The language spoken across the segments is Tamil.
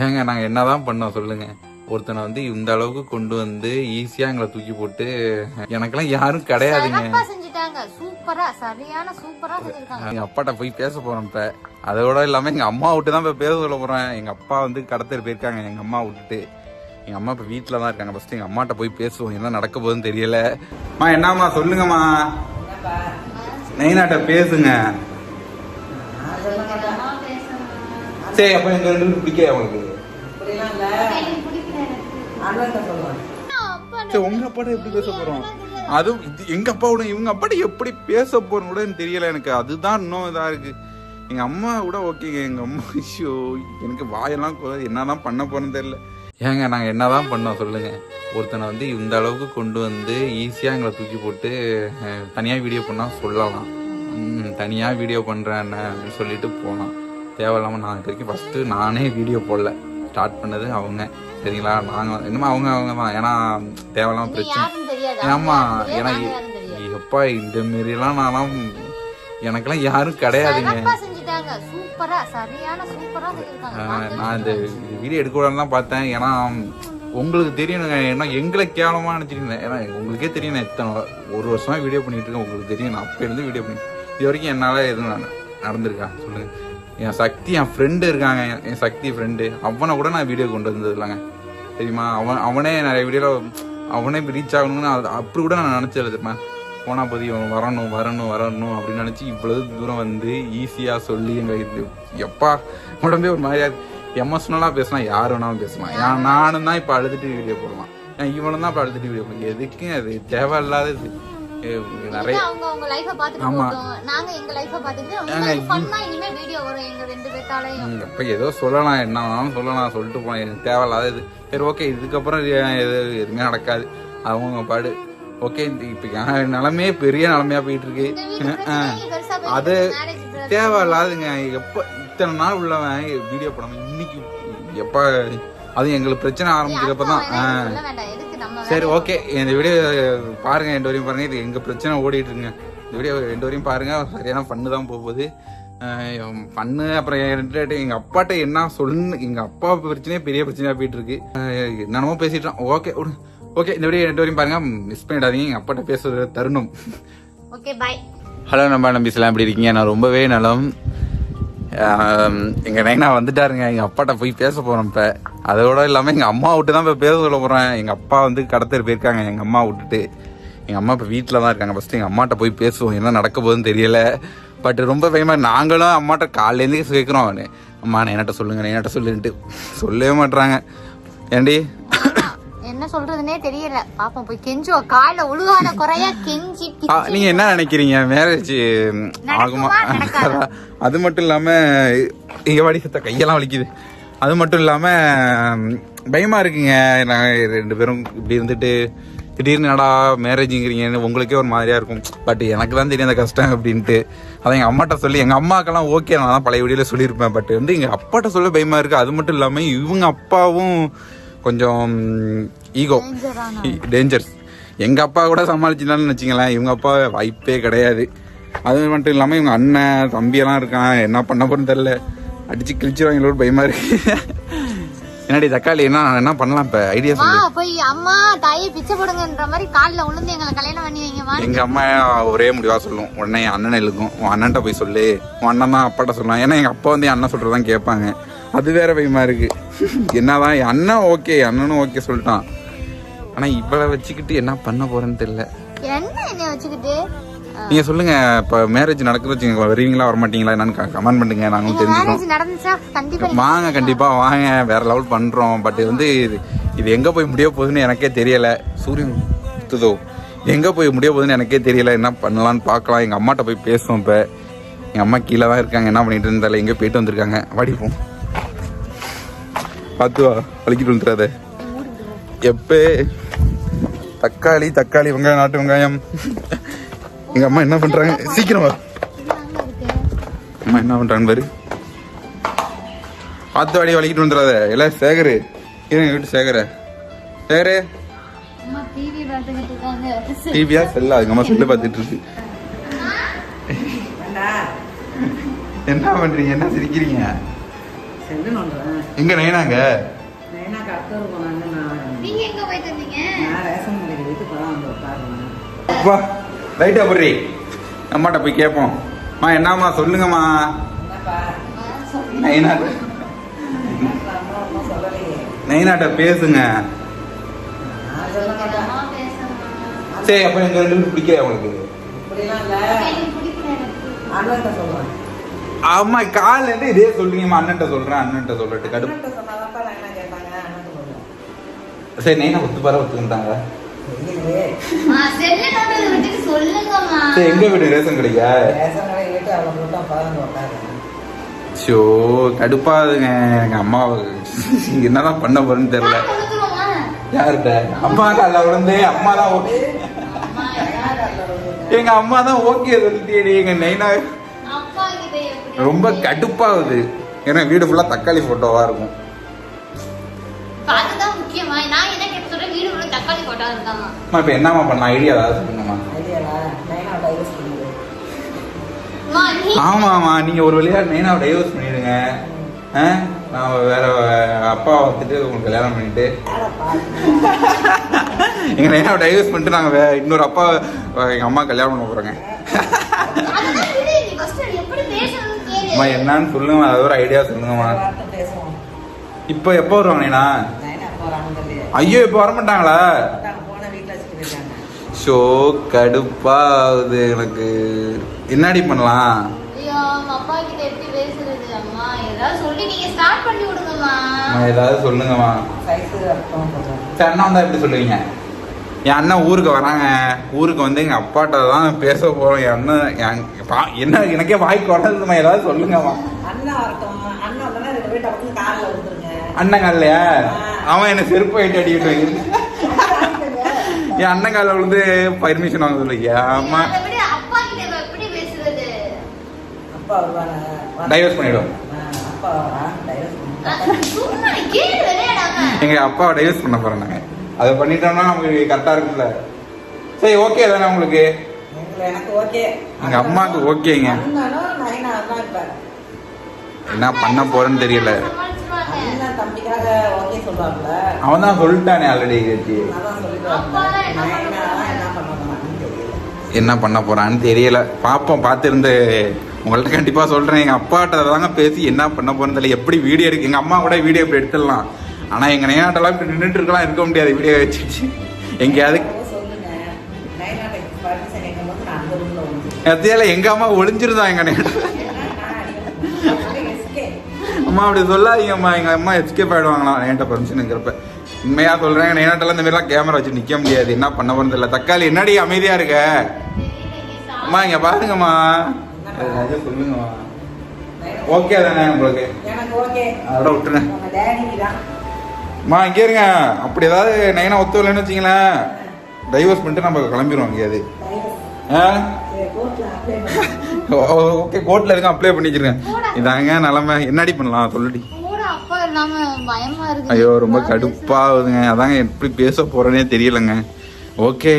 ஏங்க நாங்க என்னதான் பண்ணோம் சொல்லுங்க? ஒருத்தனை வந்து இந்த அளவுக்கு கொண்டு வந்து ஈஸியா எங்களை தூக்கி போட்டு, எனக்கெல்லாம் யாரும் கிடையாதுங்க. எங்க அப்பாட்ட போய் பேச போறேன் இப்ப. அதோட இல்லாம எங்க அம்மா விட்டு தான் பேச சொல்ல போறேன். எங்க அப்பா வந்து கடத்தல் போயிருக்காங்க எங்க அம்மா விட்டுட்டு. எங்க அம்மா இப்ப வீட்டுல தான் இருக்காங்க. ஃபர்ஸ்ட் எங்க அம்மாட்ட போய் பேசுவோம், என்ன நடக்க போகுதுன்னு தெரியல. என்னம்மா சொல்லுங்கம்மா, நைனாட்ட பேசுங்க. சரி, அப்ப எங்க ரெண்டு பேரும் பிடிக்கல அவங்களுக்கு. உங்க அப்பாட்ட எப்படி பேச போறோம்? அதுவும் எங்க அப்பாவோட இவங்க அப்பாட்ட எப்படி பேச போறோம் கூட தெரியல எனக்கு. அதுதான் இன்னும் இதா இருக்கு. எங்க அம்மா கூட ஓகேங்க. எங்க அம்மா ஐயோ எனக்கு வாயெல்லாம் என்னதான் பண்ண போறேன்னு தெரியல. ஏங்க நாங்க என்னதான் பண்ணோம் சொல்லுங்க? ஒருத்தனை வந்து இந்த அளவுக்கு கொண்டு வந்து ஈஸியா எங்களை தூக்கி போட்டு தனியா வீடியோ பண்ணா சொல்லலாம். தனியா வீடியோ பண்றேன் அப்படின்னு சொல்லிட்டு போனான். தேவையில்லாம நான் இது வரைக்கும் ஃபர்ஸ்ட் நானே வீடியோ போடல. ஸ்டார்ட் பண்ணது அவங்க, சரிங்களா? நாங்க இன்னும் அவங்க தான். ஏன்னா தேவையில்லாம பிரச்சனை. ஆமா, ஏன்னா எப்பா இந்த மாரி எல்லாம் நான்லாம் எனக்கெல்லாம் யாரும் கிடையாதுங்க. நான் இந்த வீடியோ எடுக்கூடாதுதான் பார்த்தேன். ஏன்னா உங்களுக்கு தெரியணுங்க, ஏன்னா எங்களை கேவலமா நினைச்சிருக்கேன். ஏன்னா உங்களுக்கே தெரியும், நான் எத்தனை ஒரு வருஷமா வீடியோ பண்ணிட்டு இருக்கேன். உங்களுக்கு தெரியும், நான் அப்ப இருந்து வீடியோ பண்ணி இது வரைக்கும் என்னால எதுவும் நடந்திருக்கா சொல்லுங்க? என் சக்தி, என் ஃப்ரெண்டு இருக்காங்க, என் சக்தி ஃப்ரெண்டு, அவனை கூட நான் வீடியோ கொண்டு வந்தது இல்லைங்க, தெரியுமா? அவனே நிறைய வீடியோவில் அவனே ரீச் ஆகணும்னு அப்படி கூட நான் நினச்சது தெரியுமா? போனா போதி வரணும் வரணும் வரணும் அப்படின்னு நினச்சி இவ்வளவு தூரம் வந்து ஈஸியாக சொல்லி எங்கள் எப்பா உடம்பே ஒரு மாதிரியா எமோஷனலாக பேசினா யார் வேணாலும் பேசலாம். நானும் தான் இப்போ அழுதுட்டு வீடியோ போடலாம், இவனும் தான் இப்போ அழுதுட்டு வீடியோ போடலாம். எதுக்கு அது தேவையில்லாதது. நிறைய ஏதோ சொல்லலாம், என்ன வேணாலும் சொல்லலாம், சொல்லிட்டு போனேன். எனக்கு தேவையில்லாதது. சரி ஓகே, இதுக்கப்புறம் எதுவுமே நடக்காது, அவங்க பாடு. ஓகே, இப்ப என் நிலைமையே பெரிய நிலைமையா போயிட்டு இருக்கு. அது தேவையில்லாதுங்க. எப்ப இத்தனை நாள் உள்ளவன் வீடியோ போடாம இன்னைக்கு எப்ப அது எங்களுக்கு பிரச்சனை ஆரம்பிக்கிறப்பதான். சரி ஓகே, இந்த வீடியோ பாருங்க, ரெண்டு வரையும் பாருங்க. இது எங்க பிரச்சனை ஓடிட்டு இருக்குங்க. இந்த வீடியோ ரெண்டு வரையும் பாருங்க. சரியான பண்ணு தான் போகுது. பண்ணு அப்புறம் எங்க அப்பாட்ட என்ன சொல்லு, எங்க அப்பா பிரச்சனையே பெரிய பிரச்சனையா போயிட்டு இருக்கு. என்னமோ பேசிட்டோம். ஓகே ஓகே, இந்த வீடியோ ரெண்டு வரையும் பாருங்க, மிஸ் பண்ணிடாதீங்க. எங்க அப்பாட்ட பேசுறது தருணம். Okay bye. ஹலோ நம்பிஸ்லாம் எப்படி இருக்கீங்க? நான் ரொம்பவே நலம். எங்க நைனா வந்துட்டாருங்க. எங்க அப்பாட்ட போய் பேச போறேன் இப்ப. அதோட இல்லாம எங்க அம்மா விட்டு தான் இப்ப பேச சொல்ல போறேன். எங்க அப்பா வந்து கடத்தல் போயிருக்காங்க எங்க அம்மா விட்டுட்டு. எங்க அம்மா இப்ப வீட்டுல தான் இருக்காங்க. ஃபர்ஸ்ட் எங்க அம்மாட்ட போய் பேசுவோம், என்ன நடக்க போகுதுன்னு தெரியல. பட் ரொம்ப பயமா. நாங்களும் அம்மாட்ட காலையில இருந்து கேட்கிறோம், அம்மா நைனாட்ட சொல்லுங்க நைனாட்ட சொல்லுன்ட்டு சொல்லவே மாட்டாங்க. ஏண்டி என்ன சொல்றதுன்னே தெரியல. பாப்போம், போய் கெஞ்சுவா, காலைல உழுகாத குறையா கெஞ்சி. நீங்க என்ன நினைக்கிறீங்க? மேரேஜ் ஆகுமா? அது மட்டும் இல்லாம இங்க வாடி சத்த கையெல்லாம் வலிக்குது. அது மட்டும் இல்லாம பயமா இருக்குங்க. நாங்க ரெண்டு பேரும் இப்படி இருந்துட்டு திடீர்னு நடா மேரேஜுங்கிறீங்கன்னு உங்களுக்கே ஒரு மாதிரியா இருக்கும். பட் எனக்கு தான் தெரியும் அந்த கஷ்டம் அப்படின்ட்டு. அதான் எங்க அம்மாட்ட சொல்லி, எங்க அம்மாக்கெல்லாம் ஓகே, நான் தான் பழைய வீடியோல சொல்லியிருப்பேன். பட் வந்து எங்க அப்பாட்ட சொல்ல பயமா இருக்கு. அது மட்டும் இல்லாம இவங்க அப்பாவும் கொஞ்சம் ஈகோ, டேஞ்சர்ஸ். எங்க அப்பா கூட சமாளிச்சுட்டான்னு வச்சுங்களேன், இவங்க அப்பா வாய்ப்பே கிடையாது. அது மட்டும் இல்லாம இவங்க அண்ணன் தம்பியெல்லாம் இருக்கான், என்ன பண்ண போறேன்னு தெரியல. அடிச்சு கிழிச்சிருவாங்களோட பயமா இருக்கு. என்னடி தக்காளி, என்ன பண்ணலாம் இப்ப? ஐடியா சொல்லு. போய் அம்மா தாயை பிச்சை போடுங்கன்ற மாதிரி காலில் விழுந்து எங்களை கல்யாணம் பண்ணி வைங்க. எங்க அம்மா ஒரே முடிவா சொல்லும், உடனே என் அண்ணனை இழுக்கும், உன் அண்ணன்ட்ட போய் சொல்லு, உன் அண்ணன் தான் அப்பாட்ட சொல்லலாம். ஏன்னா எங்க அப்பா வந்து என் அண்ணன் சொல்றதான் கேட்பாங்க. அது வேற பயமா இருக்கு. என்னதான் என் அண்ணன் ஓகே, அண்ணனும் ஓகே சொல்லிட்டான். ஆனா இவளை வச்சுக்கிட்டு என்ன பண்ண போறேன்னு தெரியல. என்ன வச்சுக்கிட்டு நீங்க சொல்லுங்க, இப்ப மேரேஜ் நடக்குது வச்சுங்க, வருவீங்களா வரமாட்டீங்களா என்னன்னு கமெண்ட் பண்ணுங்க, நாங்களும் தெரிஞ்சுக்கிறோம். வாங்க, கண்டிப்பா வாங்க, வேற லெவல் பண்றோம். பட் வந்து இது எங்க போய் முடிய போகுதுன்னு எனக்கே தெரியல. சூரியன் சுத்துதோ, எங்க போய் முடிய போகுதுன்னு எனக்கே தெரியல. என்ன பண்ணலான்னு பாக்கலாம். எங்க அம்மாட்ட போய் பேசுவோம். இப்ப எங்க அம்மா கீழே தான் இருக்காங்க, என்ன பண்ணிட்டு இருந்தால எங்க போயிட்டு வந்திருக்காங்க. வாடிப்போம், பாத்துவா, வலிக்கிட்டு வந்துடாத. எப்ப தக்காளி தக்காளி வெங்காயம், நாட்டு வெங்காயம். எங்க அம்மா என்ன பண்றாங்க, சீக்கிரம் வா. அம்மா என்ன பண்றாங்க பாரு. பார்த்து வாடி, வலிக்கிட்டு வந்துடாத. எல்லாம் சேகரு, எங்க வீட்டு சேகரு டிவியா செல்லா? எங்க அம்மா செல்லு பார்த்துட்டு இருக்கு. என்ன பண்றீங்க, என்ன சிரிக்கிறீங்க? செல்லு நோண்டுறேன். எங்க நைனாங்க நைனா கத்தூர் போனாங்க. நீங்க எங்க போயிட்டு இருந்தீங்க? நான் ரேஷன் கடைக்கு போயிட்டு இப்பதான் வந்து உட்காருவேன். அப்பா ரைட்டா போடுறி அம்மாட்ட போய் கேட்போம். என்னம்மா சொல்லுங்கம்மா. என்னப்பா நைனாட்ட அம்மா ஒன்றும் சொல்லலையே. நைனாட்ட பேசுங்க. நான் சொல்ல மாட்டேன். அம்மா பேசணும். சரி அப்ப எங்க ரெண்டு பேரும் பிடிக்கல உங்களுக்கு. இப்படிலாம் இல்லை. எனக்கு பிடிக்கல எனக்கு. அண்ணன்ட்ட சொல்லுவேன். அம்மா காலைல இருந்து இதே சொல்றீங்கம்மா. அண்ணன்ட்ட சொல்றேன் அண்ணன்ட்ட சொல்லிட்டு கடுப்பு. அண்ணன்ட்ட சொன்னாதான்ப்பா நைனா கேட்பாங்க. அண்ணன்ட்ட சொல்லுவேன். சரி நைனா ஒத்துக்கிட்டாங்க. தெரியலையே. செல்ல நோண்டதை விட்டுட்டு சொல்லுங்கம்மா. சரி எங்க வீடு ரேஷன் கடைக்கா? ரேஷன் கடைக்கு போயிட்டு அவளை போட்டு அப்பதான் வந்து உட்காருவேன். ஷோ கடுப்பாதுங்க. எங்க அம்மா என்னதான் பண்ண போறேன்னு தெரியல. கால் கொடுத்துருவோமா? யார்கிட்ட? அம்மா கால விழுந்து அம்மா தான் ஓகே. அம்மா யார்? எங்க அம்மா தான் ஓகே சொல்லிட்டேடி. எங்க நைனா அப்பா கிட்ட எப்படி? ரொம்ப கடுப்பாகுது. ஏன்னா வீடு ஃபுல்லா தக்காளி போட்டோவா இருக்கும். அதுதான் முக்கியமா. நான் என்ன கேட்க சொல்றேன், வீடு உள்ள தக்காளி போட்டா இருக்காமா. அம்மா இப்ப என்னம்மா பண்ணலாம்? ஐடியா ஏதாவது சொல்லுங்கம்மா. ஐடியாவா? நைனா டைவர்ஸ் பண்ணிடு. அம்மா நீ ஆமாம்மா நீங்க ஒரு வழியா நைனாவை டைவர்ஸ் பண்ணிடுங்க. நான் வேற அப்பா வந்துட்டு உங்களுக்கு கல்யாணம் பண்ணிட்டு வேலை பாரு. எங்க நைனாவை டைவர்ஸ் பண்ணிட்டு நாங்க இன்னொரு அப்பா எங்க அம்மா கல்யாணம் பண்ண போறோங்க. அதெல்லாம் விடு. நீ ஃபர்ஸ்ட் எப்படி பேசணும்னு கேளு. அம்மா என்னன்னு சொல்லுங்க. அது ஒரு ஐடியா சொல்லுங்கம்மா. வார்த்தை பேசுவோம். இப்போ எப்போ வருவாங்க நைனா? நைனா போறான்னு தெரியல. ஐயோ இப்போ வரமாட்டாங்களா? போன வீட்டுல வச்சுட்டு போயிருக்காங்க. ஷோ கடுப்பாகுது எனக்கு. என்னடி பண்ணலாம்? ஐயோ உங்க அப்பா கிட்ட எப்படி பேசுறது? அம்மா ஏதாவது சொல்லி நீங்க ஸ்டார்ட் பண்ணி விடுங்கம்மா. அம்மா ஏதாவது சொல்லுங்கம்மா. சைஸு அர்த்தம் சொல்றேன். சரி அண்ணா வந்தா எப்படி சொல்லுவீங்க? என் அண்ணன் ஊருக்கு வராங்க. ஊருக்கு வந்து எங்க அப்பாட்ட தான் பேச போறோம். என் அண்ணன் என்ன எனக்கே வாய்க்கு வராதுமா. ஏதாவது சொல்லுங்கம்மா. அண்ணா வரட்டும். அண்ணா வந்தா ரெண்டு பேரும் டப்புன்னு கார்ல வந்துருங்க. அண்ணன் காலையா? அவன் என்ன செருப்பு ஆயிட்டு அடிக்கிட்டு என் அண்ணன் காலில் விழுந்து பர்மிஷன் வாங்க சொல்லுங்க. ஆமா அதை விட அப்பா கிட்ட எப்படி பேசுறது? அப்பா வருவாங்க. டைவர்ஸ் பண்ணிவிடும். அப்பா வரா டைவர்ஸ் பண்ணி. சும்மா நீ கேளு விளையாடாம. எங்க அப்பாவை டைவர்ஸ் பண்ண போறோம் நாங்க. அதை பண்ணிட்டோம்னா நமக்கு கரெக்டா இருக்கும்ல. சரி ஓகே தானே உங்களுக்கு? எனக்கு ஓகே. எங்க அம்மாவுக்கு ஓகேங்க. அண்ணனும் நைனா தான் இப்ப. என்ன பண்ண போறேன்னு தெரியல. சமாளிச்சிருவாங்க. அண்ணன் தம்பிக்காக ஓகே சொல்றாப்ல. அவன் தான் சொல்லிட்டானே ஆல்ரெடி. அதான் சொல்லிட்டு நைனா என்ன பண்ண போறான்னு தெரியல. என்ன பண்ண போறான்னு தெரியல. பாப்போம். பார்த்துருந்து உங்கள்ட்ட கண்டிப்பா சொல்றேன். எங்க அப்பாட்ட தாங்க பேசி என்ன பண்ண போறேன்னு தெரியல. எப்படி வீடியோ எடுக்க எங்க அம்மா கூட வீடியோ இப்படி எடுத்துடலாம். ஆனா எங்க நைனாட்டெல்லாம் இப்படி நின்றுட்டு இருக்கலாம். இருக்க முடியாது வீடியோ வச்சுட்டு எங்கேயாவது. சொல்லுங்க நைனா பர்மிஷன் கேட்கும் போது நான் அந்த ரூம்ல வந்து கத்தியால எங்க அம்மா ஒளிஞ்சிருந்தா எங்க நைனா. எஸ்கே. அம்மா அப்படி சொல்லாதீங்கம்மா. எங்க அம்மா எஸ்கேப் ஆயிடுவாங்களாம் நைனாட்ட பர்மிஷனுங்கிறப்ப. உண்மையா சொல்றேன். நைனாட்டெல்லாம் இந்த மாதிரிலாம் கேமரா வச்சு நிக்க முடியாது. என்ன பண்ண போறது தெரியல. தக்காளி என்னடி அமைதியா இருக்க? அம்மா இங்க பாருங்கம்மா. ஏதாச்சும் சொல்லுங்கம்மா. ஓகே தானே உங்களுக்கு? எனக்கு ஓகே. அதோட விட்டுருங்க. உங்க டேடி தான். அம்மா இங்கே இருங்க. அப்படி ஏதாவது நைனா ஒத்து வரலன்னு வச்சிங்களேன், டைவர்ஸ் பண்ணிட்டு நம்ம கிளம்பிடுவோம் எங்கேயாவது. கோர்ட்ல அப்ளை பண்ணி. ஓகே கோர்ட்ல இருக்க அப்ளை பண்ணி வச்சிருக்கேன். இதாங்க நிலமை. என்னடி பண்ணலாம் சொல்லுடி. கூட அப்பா இல்லாம பயமா இருக்கு. ஐயோ ரொம்ப கடுப்பாகுதுங்க. அதாங்க எப்படி பேச போறேனே தெரியலங்க. ஓகே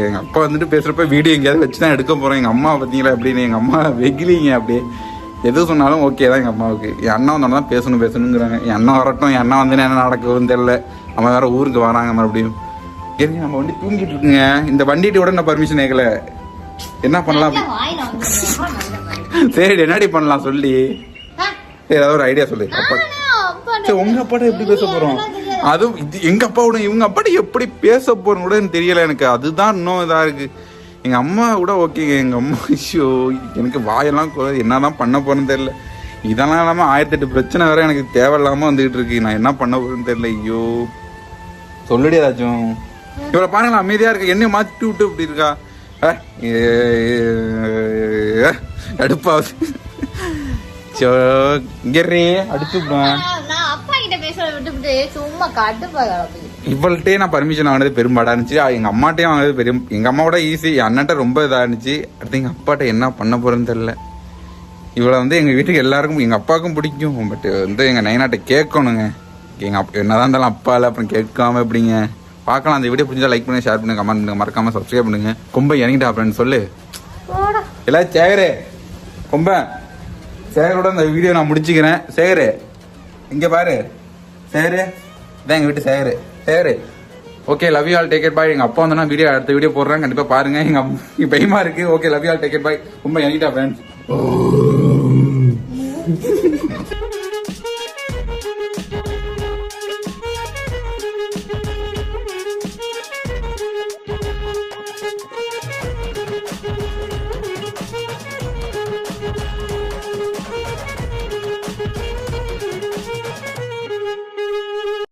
எங்க அப்பா வந்துட்டு பேசுறப்ப வீடியோ எங்கேயாவது வச்சு தான் எடுக்க போறேன். எங்க அம்மா பார்த்தீங்களா அப்படின்னு. எங்க அம்மா வெகிலிங்க அப்படியே. எது சொன்னாலும் ஓகே தான் எங்க அம்மாவுக்கு. என் அண்ணா வந்தோன்னா தான் பேசணுங்கிறாங்க. என் அண்ணா வரட்டும். என் அண்ணா வந்து என்ன நடக்குதுன்னு தெரியல. அவன் வேற ஊருக்கு வராங்க மறுபடியும். ஏங்க நம்ம வண்டி தூங்கிட்டு இருக்குங்க. இந்த வண்டிட்டு கூட நான் பர்மிஷன் கேட்கல. என்ன பண்ணலாம்? வாயில வந்து சரி என்னடி பண்ணலாம் சொல்லி. சரி ஏதாவது ஒரு ஐடியா சொல்லு. அப்பா சரி உங்க அப்பாட்ட எப்படி பேச போறோம்? அதுவும் எங்க அப்பாவோட இவங்க அப்பாட்ட எப்படி பேச போறோம் கூட எனக்கு தெரியல. எனக்கு அதுதான் இன்னும் இதா இருக்கு. எங்க அம்மா கூட ஓகேங்க. எங்க அம்மா ஐயோ எனக்கு வாயெல்லாம் என்னதான் பண்ண போறேன்னு தெரியல. இதெல்லாம் இல்லாம 1008 பிரச்சனை வேற எனக்கு தேவையில்லாம வந்துகிட்டு இருக்கு. நான் என்ன பண்ண போறேன்னு தெரியல. ஐயோ சொல்லுடி ஏதாச்சும். இவளை பாருங்களா அமைதியா இருக்கு. என்னைய மாத்தி விட்டு இப்படி இருக்கா. கடுப்பாவது. அடிச்சு நான் அப்பா கிட்ட பேசுறத விட்டுவிட்டு சும்மா கடுப்பா இவள்கிட்டே நான் பர்மிஷன் வாங்கினது பெரும்பாடா இருந்துச்சு. எங்க அம்மாட்டையும் வாங்கினது பெரும். எங்க அம்மாவோட ஈஸி. என் அண்ணன்ட்ட ரொம்ப இதா இருந்துச்சு. அடுத்து எங்க அப்பாட்ட என்ன பண்ண போறேன்னு தெரியல. இவளை வந்து எங்க வீட்டுக்கு எல்லாருக்கும் எங்க அப்பாவுக்கும் பிடிக்கும். பட் வந்து எங்க நைனாட்ட கேட்கணுங்க. எங்க என்னதான் இருந்தாலும் அப்பா இல்லை அப்புறம் கேட்காம எப்படிங்க பார்க்கலாம். அந்த வீடியோ பிடிச்சா லைக் பண்ணுங்க, ஷேர் பண்ணுங்க, கமெண்ட் பண்ணுங்க, மறக்காம சப்ஸ்கிரைப் பண்ணுங்க. கொம்ப இறங்கிட்டா அப்படின்னு சொல்லு எல்லாம். சேகரே கொம்ப சேகரோட இந்த வீடியோ நான் முடிச்சுக்கிறேன். சேகரே இங்க பாரு சேரு இதான் எங்க வீட்டு chair okay love you all take it bye. எங்க அப்பா வந்தா வீடியோ அடுத்த வீடியோ போடுறாங்க, கண்டிப்பா பாருங்க. எங்க பயமா இருக்கு. Okay love you all take it bye. ரொம்ப எனிட்டா ஃப்ரெண்ட்ஸ்.